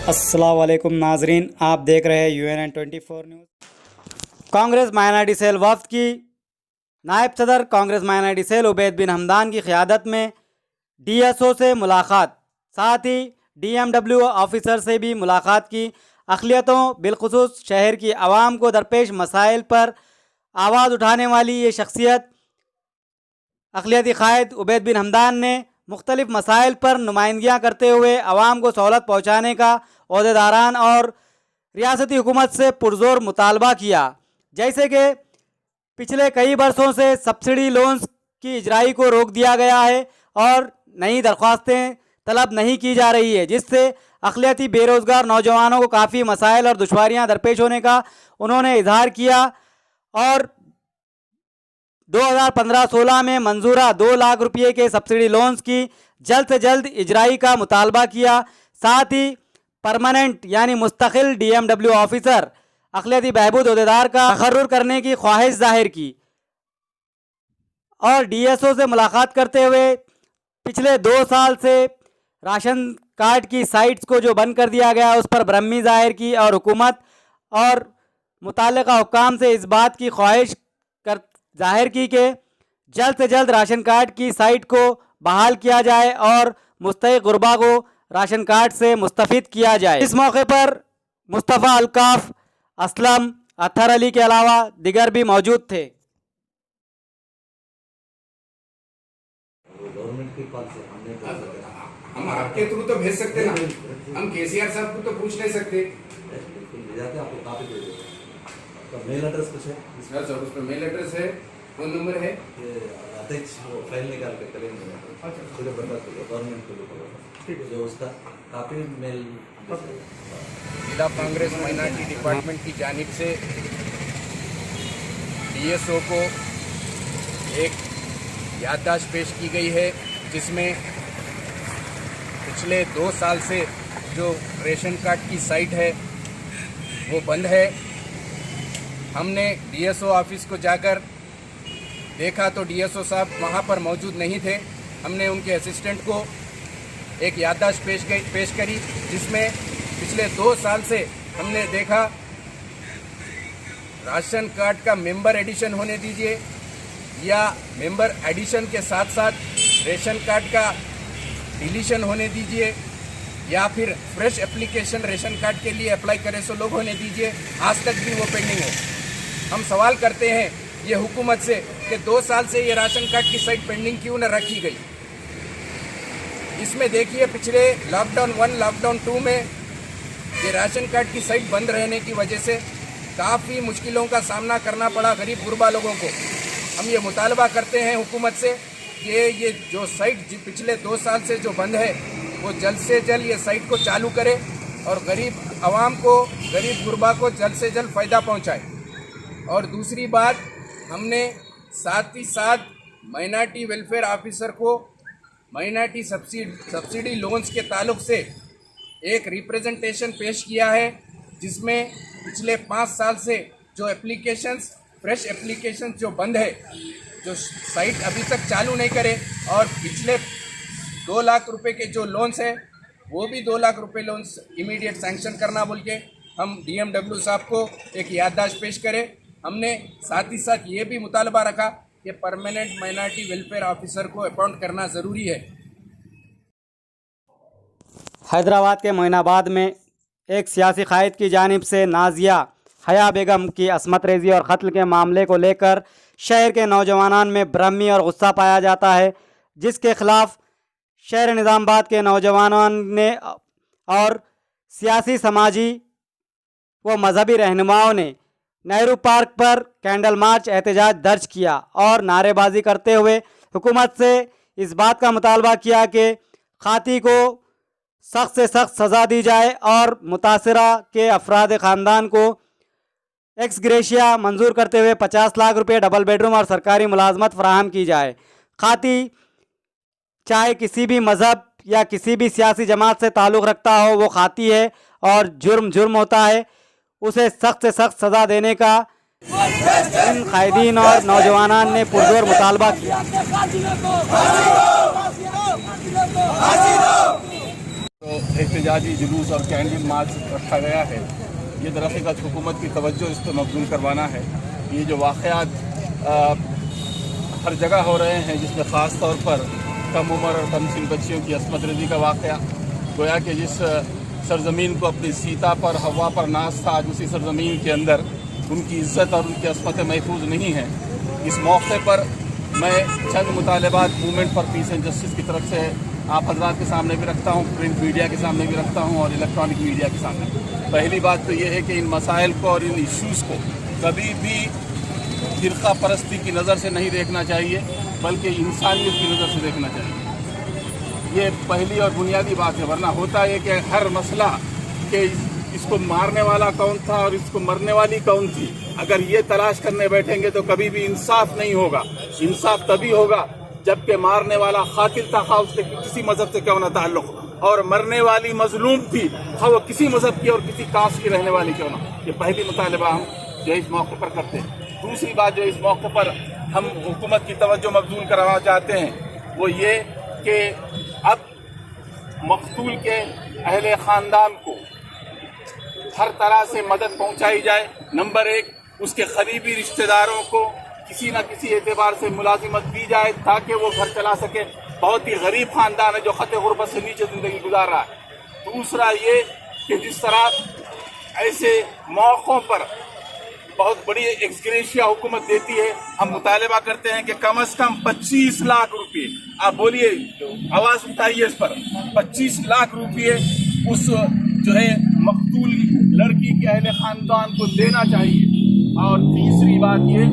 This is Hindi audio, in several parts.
अस्सलाम वालेकुम नाजरीन, आप देख रहे हैं UNN24 news. Congress minority cell वफ्द की नायब सदर कांग्रेस माइनॉरिटी सेल उबैद बिन हमदान की क़यादत में DSO से मुलाकात, साथ ही DMW ऑफिसर से भी मुलाकात की। अक़लियतों बिलखुसूस शहर की आवाम को दरपेश मसाइल पर आवाज़ उठाने वाली ये शख्सियत अक़लियती क़ायद उबैद बिन हमदान ने मुख्तलिफ़ मसाइल पर नुमाइंदगियाँ करते हुए आवाम को सहूलत पहुँचाने का ओहदेदारान और रियासती हुकूमत से पुरज़ोर मुतालबा किया। जैसे कि पिछले कई बरसों से सब्सिडी लोन्स की इजराई को रोक दिया गया है और नई दरख्वास्तें तलब नहीं की जा रही है, जिससे अक़लियती बेरोज़गार नौजवानों को काफ़ी मसाइल और दुश्वारियाँ दरपेश होने का उन्होंने इजहार किया और 2015-16 में मंजूरा 2 लाख रुपये के सब्सिडी लोन्स की जल्द से जल्द इजराई का मुतालबा किया। साथ ही परमानेंट यानी मुस्तकिल DMW ऑफिसर अक़लियती बहबूद ओहदेदार का तकर्रुर करने की ख्वाहिश जाहिर की और DSO से मुलाकात करते हुए पिछले 2 साल से राशन कार्ड की साइट्स को जो बंद कर दिया गया उस पर बरहमी जाहिर की और हुकूमत और मुतल्लिका हुक्काम से इस बात की ख्वाहिश जाहिर की कि जल्द से जल्द राशन कार्ड की साइट को बहाल किया जाए और मुस्तहिक़ गुरबा को राशन कार्ड से मुस्तफ़ीद किया जाए। इस मौके पर मुस्तफ़ा अलकाफ, असलम, अत्थर अली के अलावा दिगर भी मौजूद थे। हम आपके थ्रू तो भेज सकते ना, हम KCR साहब को तो पूछ नहीं सकते। आपको कॉपी दे देते हैं। आपका मेल एड्रेस कुछ है? सर उस पर मेल एड्रेस है, फोन नंबर है। अध्यक्ष फाइल निकाल के करेंगे। अच्छा बता दो गवर्नमेंट को जो उसका कॉपी मेल जिला कांग्रेस माइनॉरिटी डिपार्टमेंट की जानिब से DSO को एक याददाश्त पेश की गई है, जिसमें पिछले 2 साल से जो रेशन कार्ड की साइट है वो बंद है। हमने DSO ऑफिस को जाकर देखा तो DSO साहब वहाँ पर मौजूद नहीं थे। हमने उनके असिस्टेंट को एक याददाश्त पेश करी, जिसमें पिछले 2 साल से हमने देखा राशन कार्ड का मेंबर एडिशन होने दीजिए या मेंबर एडिशन के साथ साथ रेशन कार्ड का डिलीशन होने दीजिए या फिर फ्रेश एप्लीकेशन रेशन कार्ड के लिए अप्लाई करे सो लोग होने दीजिए, आज तक भी वो पेंडिंग है। हम सवाल करते हैं ये हुकूमत से कि 2 साल से ये राशन कार्ड की साइट पेंडिंग क्यों न रखी गई। इसमें देखिए पिछले लॉकडाउन 1, लॉकडाउन 2 में ये राशन कार्ड की साइट बंद रहने की वजह से काफ़ी मुश्किलों का सामना करना पड़ा गरीब गुरबा लोगों को। हम ये मुतालबा करते हैं हुकूमत से कि ये जो साइट पिछले 2 साल से जो बंद है वो जल्द से जल्द ये साइट को चालू करे और गरीब आवाम को, गरीब गुरबा को जल्द से जल्द फ़ायदा पहुँचाए। और दूसरी बात, हमने साथ ही साथ माइनॉरिटी वेलफेयर ऑफिसर को माइनॉरिटी सब्सिडी लोन्स के ताल्लुक से एक रिप्रेजेंटेशन पेश किया है, जिसमें पिछले 5 साल से जो एप्लीकेशंस, फ्रेश एप्लीकेशंस जो बंद है, जो साइट अभी तक चालू नहीं करे और पिछले 2 लाख रुपए के जो लोन्स हैं वो भी 2 लाख रुपए लोन्स इमीडिएट सैंक्शन करना बोल के हम DMW साहब को एक याददाश्त पेश करें। हमने साथ ही साथ ये भी मुतालबा रखा कि परमानेंट माइनॉरिटी वेलफेयर ऑफिसर को अपॉइंट करना ज़रूरी है। हैदराबाद के मोइनाबाद में एक सियासी क़ायद की जानिब से नाजिया हया बेगम की असमत रेज़ी और कत्ल के मामले को लेकर शहर के नौजवानान में ब्रह्मी और गुस्सा पाया जाता है, जिसके ख़िलाफ़ शहर निज़ामाबाद के नौजवानों ने और सियासी, समाजी व मजहबी रहनुमाओं ने नेहरू पार्क पर कैंडल मार्च एहतजाज दर्ज किया और नारेबाजी करते हुए हुकूमत से इस बात का मुतालबा किया कि खाती को सख्त से सख्त सज़ा दी जाए और मुतासरा के अफराद ख़ानदान को एक्स ग्रेशिया मंजूर करते हुए 50 लाख रुपये, डबल बेडरूम और सरकारी मुलाजमत फराहम की जाए। खाती चाहे किसी भी मज़हब या किसी भी सियासी जमात से ताल्लुक़ रखता हो, वो खाती है और जुर्म होता है, उसे सख्त से सख्त सज़ा देने का इन कायदीन और नौजवानान ने पुरजोर मुतालबा किया। तो एहतजाजी जुलूस और कैंडल मार्च रखा गया है, ये दरअसल हुकूमत की तवज्जो इस पर मबज़ूल करवाना है। ये जो वाक़यात हर जगह हो रहे हैं, जिसमें ख़ास तौर पर कम उम्र और कम सिन बच्चियों की असमत रेज़ी का वाक़या, गोया कि जिस सरज़मीन को अपनी सीता पर हवा पर नाज था, आज उसी सरज़मीन के अंदर उनकी इज़्ज़त और उनकी असमत महफूज नहीं है। इस मौके पर मैं चंद मुतालबात movement for peace and justice की तरफ से आप हज़रात के सामने भी रखता हूँ, प्रिंट मीडिया के सामने भी रखता हूँ और इलेक्ट्रॉनिक मीडिया के सामने। पहली बात तो ये है कि इन मसाइल को और इन इश्यूज़ को कभी भी फ़िरक़ा परस्ती की नज़र से नहीं देखना चाहिए, बल्कि इंसानियत की नज़र से देखना चाहिए। ये पहली और बुनियादी बात है। वरना होता है कि हर मसला कि इसको मारने वाला कौन था और इसको मरने वाली कौन थी, अगर ये तलाश करने बैठेंगे तो कभी भी इंसाफ नहीं होगा। इंसाफ तभी होगा जबकि मारने वाला कातिल था, खा उसके किसी मजहब से क्यों ना ताल्लुक, और मरने वाली मजलूम थी, खा वो किसी मजहब की और किसी कास्ट की रहने वाली क्यों ना। ये पहली मुतालबा हम जो इस मौके पर करते हैं। दूसरी बात जो इस मौके पर हम हुकूमत की तवज्जो मबज़ूल कराना चाहते हैं वो ये कि अब मकतूल के अहले ख़ानदान को हर तरह से मदद पहुंचाई जाए। नंबर एक, उसके करीबी रिश्तेदारों को किसी न किसी एतबार से मुलाजिमत दी जाए ताकि वो घर चला सके। बहुत ही गरीब ख़ानदान है जो ख़त गुरबत से नीचे ज़िंदगी गुजार रहा है। दूसरा ये कि जिस तरह ऐसे मौक़ों पर बहुत बड़ी एक्सग्रेशिया हुकूमत देती है, हम मुतालबा करते हैं कि कम से कम 25 लाख रुपये, आप बोलिए, आवाज़ उठाइए इस पर, 25 लाख रुपये उस जो है मकतूल लड़की के अहले ख़ानदान को देना चाहिए। और तीसरी बात ये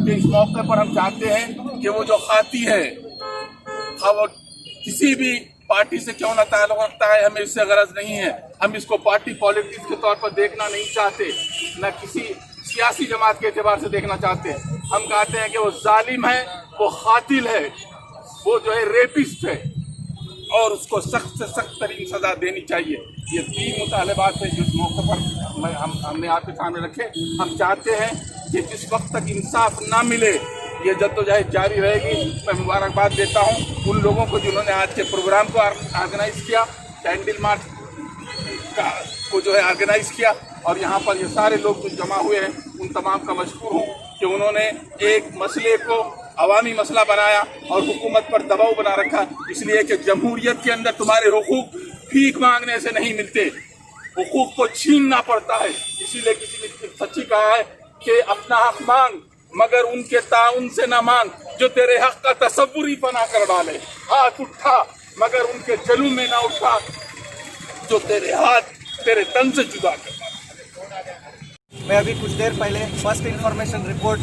कि इस मौके पर हम चाहते हैं कि वो जो खाती है, वो किसी भी पार्टी से क्यों ना ताल्लुक़ रखता है, हमें इससे गरज नहीं है। हम इसको पार्टी पॉलिटिक्स के तौर पर देखना नहीं चाहते, न किसी सियासी जमात के एतबार से देखना चाहते हैं। हम कहते हैं कि वो जालिम है, वो कातिल है, वो जो है रेपिस्ट है और उसको सख्त से सख्त तरीन सज़ा देनी चाहिए। ये तीन मुतालबात है जिस मौके पर हमने आपके सामने रखे। हम चाहते हैं कि जिस वक्त तक इंसाफ ना मिले ये जद्दोजहद जारी रहेगी। मैं मुबारकबाद देता हूँ उन लोगों को जिन्होंने आज के प्रोग्राम को ऑर्गेनाइज़ किया, कैंडल मार्च को जो है ऑर्गेनाइज़ किया, और यहाँ पर ये सारे लोग जो जमा हुए हैं उन तमाम का मशकूर हूँ कि उन्होंने एक मसले को अवामी मसला बनाया और हुकूमत पर दबाव बना रखा। इसलिए कि जमहूरियत के अंदर तुम्हारे हुकूक भीख मांगने से नहीं मिलते, हुकूक को छीनना पड़ता है। इसीलिए किसी ने सच्ची कहा है कि अपना हक मांग मगर उनके ताउन से ना मांग जो तेरे हक का तसव्वुर ही फना कर डाले। हाथ उठा मगर उनके जलू में ना उठा जो तेरे हाथ तेरे तन से जुदा कर। मैं अभी कुछ देर पहले फर्स्ट इन्फॉर्मेशन रिपोर्ट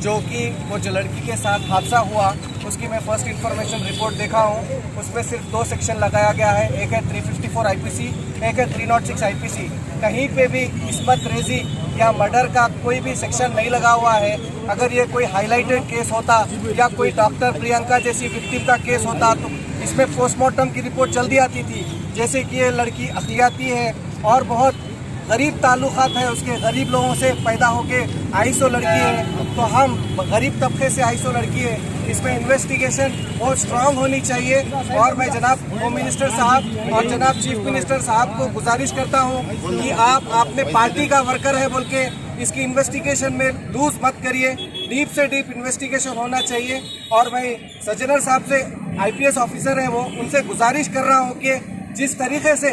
जो कि वो जो लड़की के साथ हादसा हुआ उसकी मैं फर्स्ट इन्फॉर्मेशन रिपोर्ट देखा हूँ। उसमें सिर्फ 2 सेक्शन लगाया गया है, एक है 354 आईपीसी, एक है 306 आईपीसी। कहीं पे भी इस्मत रेजी या मर्डर का कोई भी सेक्शन नहीं लगा हुआ है। अगर ये कोई हाईलाइटेड केस होता या कोई डॉक्टर प्रियंका जैसी विक्टिम का केस होता तो इसमें पोस्टमार्टम की रिपोर्ट जल्दी आती थी। जैसे कि ये लड़की अक़लियती है और बहुत गरीब ताल्लुकात है, उसके गरीब लोगों से पैदा होके आईसो लड़की है, तो हम गरीब तबके से आईसो लड़की है। इसमें इन्वेस्टिगेशन बहुत स्ट्रांग होनी चाहिए। और मैं जनाब होम मिनिस्टर साहब और जनाब चीफ मिनिस्टर साहब को गुजारिश करता हूं कि आप अपने पार्टी का वर्कर है बोल के इसकी इन्वेस्टिगेशन में लूज मत करिए, डीप से डीप इन्वेस्टिगेशन होना चाहिए। और मैं सज्जनर साहब से IPS ऑफिसर है वो, उनसे गुजारिश कर रहा हूँ कि जिस तरीके से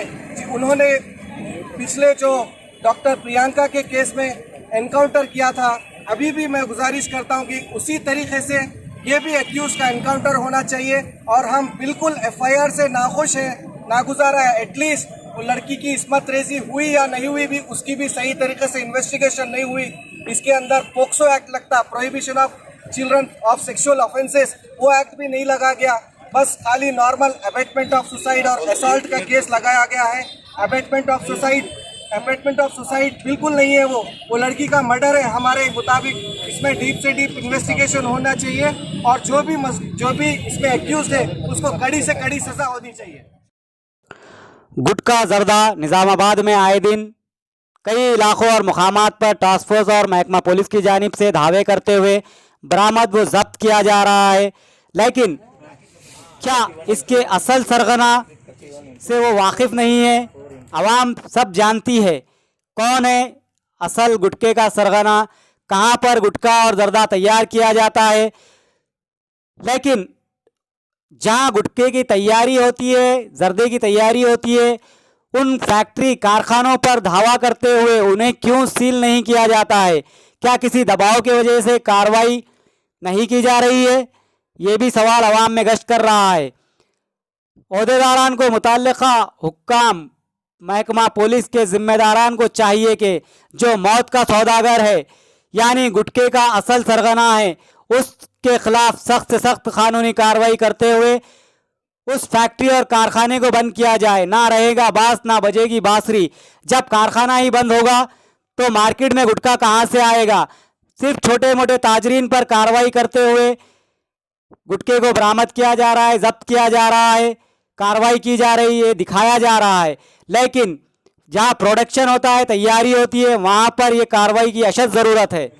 उन्होंने पिछले जो डॉक्टर प्रियंका के केस में एनकाउंटर किया था, अभी भी मैं गुजारिश करता हूं कि उसी तरीके से ये भी एक्यूज का एनकाउंटर होना चाहिए। और हम बिल्कुल FIR से नाखुश हैं, नागुजारा है। एटलीस्ट वो लड़की की इस्मत रेजी हुई या नहीं हुई भी उसकी भी सही तरीके से इन्वेस्टिगेशन नहीं हुई। इसके अंदर पोक्सो एक्ट लगता, prohibition of children of sexual offences, वो एक्ट भी नहीं लगा गया। बस खाली नॉर्मल अबेटमेंट ऑफ सुसाइड और असॉल्ट का केस लगाया गया है। अबेटमेंट ऑफ सुसाइड बिल्कुल नहीं है, वो लड़की का मर्डर है हमारे मुताबिक। इसमें डीप से डीप इन्वेस्टिगेशन होना चाहिए और जो भी इसमें एक्यूज्ड है उसको कड़ी से कड़ी सजा होनी चाहिए। गुटखा जर्दा निज़ामाबाद में आए दिन कई इलाकों और मुकामात पर टास्क फोर्स और महकमा पुलिस की जानिब से धावे करते हुए बरामद व जब्त किया जा रहा है। लेकिन क्या इसके असल सरगना से वो वाकिफ़ नहीं है। आवाम सब जानती है कौन है असल गुटखे का सरगना, कहाँ पर गुटखा और जर्दा तैयार किया जाता है। लेकिन जहाँ गुटखे की तैयारी होती है, जर्दे की तैयारी होती है, उन फैक्ट्री कारखानों पर धावा करते हुए उन्हें क्यों सील नहीं किया जाता है? क्या किसी दबाव की वजह से कार्रवाई नहीं की जा रही है? ये भी सवाल अवाम में गश्त कर रहा है। ओहदेदारान को मुतल्लिका हुक्काम महकमा पुलिस के जिम्मेदारान को चाहिए कि जो मौत का सौदागर है यानी गुटखे का असल सरगना है, उसके खिलाफ सख्त से सख्त कानूनी कार्रवाई करते हुए उस फैक्ट्री और कारखाने को बंद किया जाए। ना रहेगा बांस ना बजेगी बांसुरी। जब कारखाना ही बंद होगा तो मार्केट में गुटखा कहाँ से आएगा? सिर्फ छोटे मोटे ताजरीन पर कार्रवाई करते हुए गुटखे को बरामद किया जा रहा है, जब्त किया जा रहा है, कार्रवाई की जा रही है, दिखाया जा रहा है। लेकिन जहाँ प्रोडक्शन होता है, तैयारी होती है, वहाँ पर ये कार्रवाई की अशद ज़रूरत है।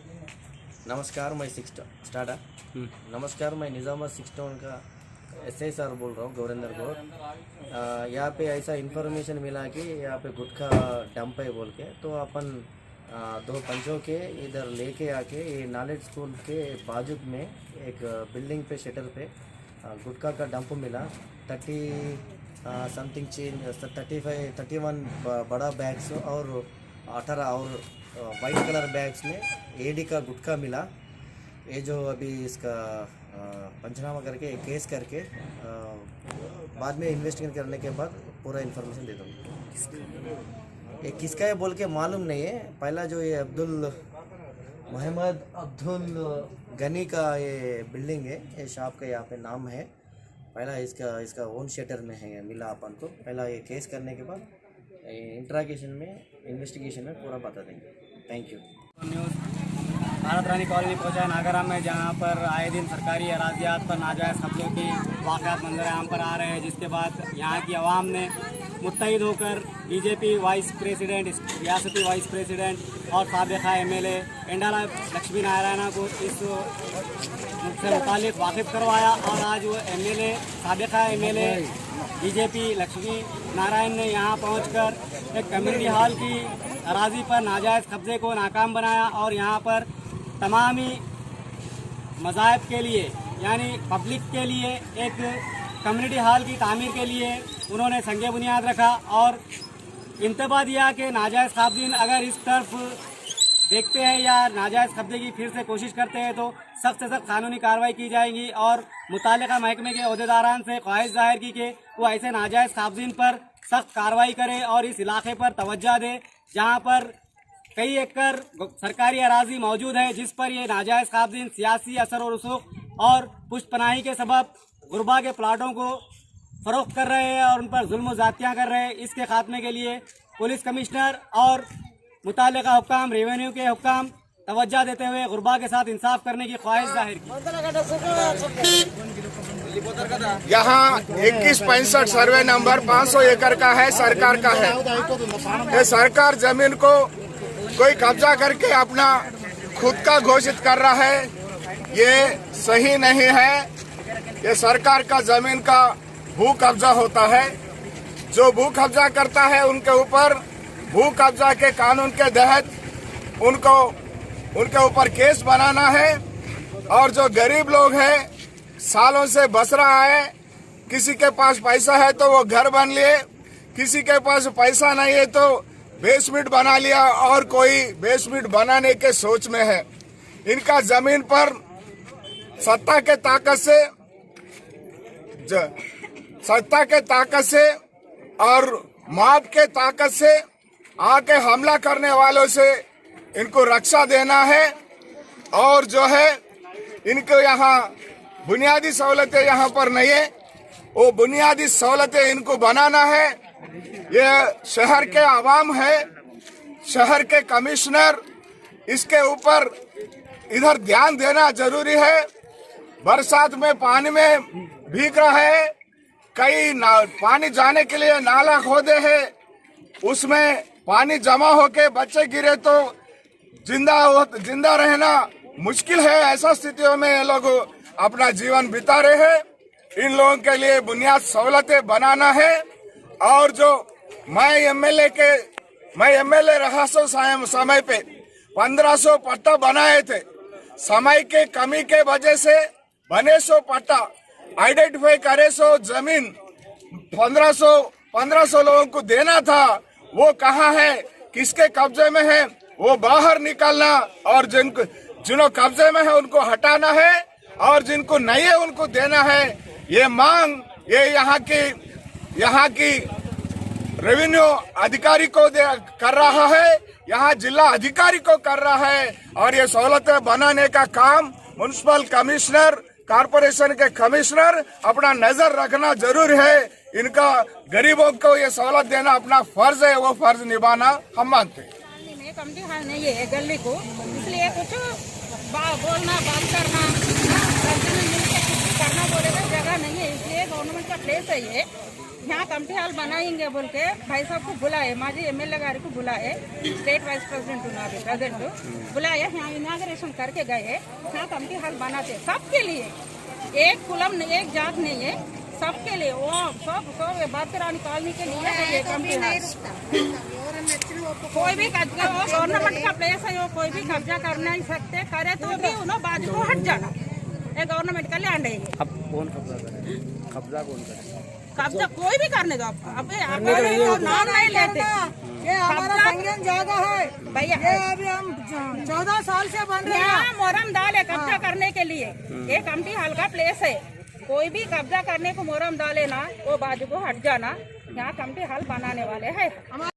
नमस्कार, मैं नमस्कार, मैं निज़ामा 6 टाउन का SI सर बोल रहा हूँ, गौरेंद्र गौर। यहाँ पे ऐसा इन्फॉर्मेशन मिला कि यहाँ पे गुटखा डंप है बोल के, तो अपन 2 पंचों के इधर लेके आके ये नॉलेज स्कूल के बाजू में एक बिल्डिंग पे शटर पे गुटखा का डंप मिला। 31 बड़ा बैग्स और 18 और वाइट कलर बैग्स में AD का गुटखा मिला। ये जो अभी इसका पंचनामा करके केस करके बाद में इन्वेस्टिगेट करने के बाद पूरा इन्फॉर्मेशन दे दूँगा। ये किसका है बोल के मालूम नहीं है। पहला जो ये मोहम्मद अब्दुल गनी का ये बिल्डिंग है, ये शॉप का यहाँ पे नाम है। पहला इसका ओन शेटर में है मिला अपन को। पहला ये केस करने के बाद इंट्रागेशन में इन्वेस्टिगेशन में पूरा बता देंगे। Thank you. News Bharat Rani colony पहुँचा नागरा में, जहाँ पर आए दिन सरकारी अराजियात पर नाजायज़ कब्जों की वाक़यात मंजर आम पर आ रहे हैं, जिसके बाद यहाँ की आवाम ने मुत्तहिद होकर BJP वाइस प्रेसिडेंट, रियासती वाइस प्रेसिडेंट और साबिक़ा MLA एंडाला लक्ष्मी नारायण को इस से मुतालिक वाकिफ़ करवाया। और आज वो साबिक़ा MLA BJP लक्ष्मी नारायण ने यहाँ पहुँचकर एक कम्युनिटी हॉल की अराजी पर नाजायज़ कब्ज़े को नाकाम बनाया और यहाँ पर तमामी मज़ाहब के लिए यानी पब्लिक के लिए एक कम्युनिटी हॉल की तामीर के लिए उन्होंने संगे बुनियाद रखा और इंतबा दिया कि नाजायज़ काबिन अगर इस तरफ देखते हैं या नाजायज़ कब्जे की फिर से कोशिश करते हैं तो सख्त से सख्त कानूनी कार्रवाई की जाएगी। और मुतालिका महकमे के ओहदेदारान से ख्वाहिश जाहिर की कि वो ऐसे नाजायज़ काबिन पर सख्त कार्रवाई करे और इस इलाके पर तवज्जो दे जहाँ पर कई एकड़ सरकारी अराजी मौजूद है, जिस पर ये नाजायज़ काबिन सियासी असर और रसूख और पुष्टपनाही के सबब गुरबा के प्लाटों को फ़रोख्त कर रहे हैं और उन पर जुल्म ज़्यादतियाँ कर रहे हैं। इसके खात्मे के लिए पुलिस कमिश्नर और मुतालिका हुक्काम, रेवेन्यू के हुक्काम तवज्जो देते हुए गुरबा के साथ इंसाफ करने की ख्वाहिश जाहिर की। यहाँ 2165 सर्वे नंबर 500 एकड़ का है, सरकार का है। ये सरकार जमीन को कोई कब्जा करके अपना खुद का घोषित कर रहा है, ये सही नहीं है। ये सरकार का जमीन का भू कब्जा होता है। जो भू कब्जा करता है उनके ऊपर भू कब्जा के कानून के तहत उनके ऊपर केस बनाना है। और जो गरीब लोग हैं, सालों से बस रहा है, किसी के पास पैसा है तो वो घर बन लिए, किसी के पास पैसा नहीं है तो बेसमेंट बना लिया और कोई बेसमेंट बनाने के सोच में है। इनका जमीन पर सत्ता के ताकत से और मौत के ताकत से आके हमला करने वालों से इनको रक्षा देना है। और जो है इनको यहाँ बुनियादी सहूलतें यहाँ पर नहीं है, वो बुनियादी सहूलतें इनको बनाना है। ये शहर के आवाम है, शहर के कमिश्नर, इसके ऊपर इधर ध्यान देना जरूरी है। बरसात में पानी में भीग रहा है, कई पानी जाने के लिए नाला खोदे हैं, उसमें पानी जमा होके बच्चे गिरे तो जिंदा रहना मुश्किल है। ऐसा स्थितियों में ये लोग अपना जीवन बिता रहे हैं। इन लोगों के लिए बुनियाद सहूलतें बनाना है और जो मैं एमएलए रहा सो समय पे 1500 पट्टा बनाए थे। समय के कमी के वजह से बने सो पट्टा आइडेंटिफाई करे सो जमीन 1500 लोगों को देना था, वो कहाँ है, किसके कब्जे में है, वो बाहर निकालना और जिनको कब्जे में है उनको हटाना है और जिनको नहीं है उनको देना है। ये मांग ये यहाँ की रेवेन्यू अधिकारी को कर रहा है, यहाँ जिला अधिकारी को कर रहा है और ये सहूलतें बनाने का काम म्युनिसिपल कमिश्नर, कारपोरेशन के कमिश्नर अपना नजर रखना जरूर है। इनका गरीबों को ये सहूलत देना अपना फर्ज है, वो फर्ज निभाना हम मानते हैं। कमटी हाल नहीं है गली को, इसलिए कुछ बोलना बात करना करना बोलेगा जगह नहीं है, इसलिए गवर्नमेंट का प्लेस है ये। यहाँ कमटी हाल बनाएंगे बोल के भाई साहब को बुलाए, माजी एमएलए गाड़ी को बुलाए, स्टेट वाइस प्रेसिडेंट बुलाए, यहाँ इनाग्रेशन करके गए। यहाँ कमटी हाल बनाते सबके लिए, एक कुलम नहीं, एक जात नहीं है, सबके लिए। वो सब बातरानी कॉलोनी के लिए है ये कमटी हाल। कोई भी कब्जा हो, गवर्नमेंट का प्लेस है, वो कोई भी कब्जा कर नहीं सकते, करे तो भी उन्होंने बाजू को हट जाना, ये गवर्नमेंट का लैंड है। अब कौन कब्जा करे? कब्जा कौन करे? कब्जा कोई भी करने दो, अब नाम नहीं लेते। ये हमारा संज्ञान जगह है भैया, ये अभी हम 14 साल से बन रहे हैं। मोरम डाले कब्जा करने के लिए, ये कमटी हाल का प्लेस है, कोई भी कब्जा करने को मोरम डाले ना, वो बाजू को हट जाना। यहाँ कमटी हाल बनाने वाले हैं।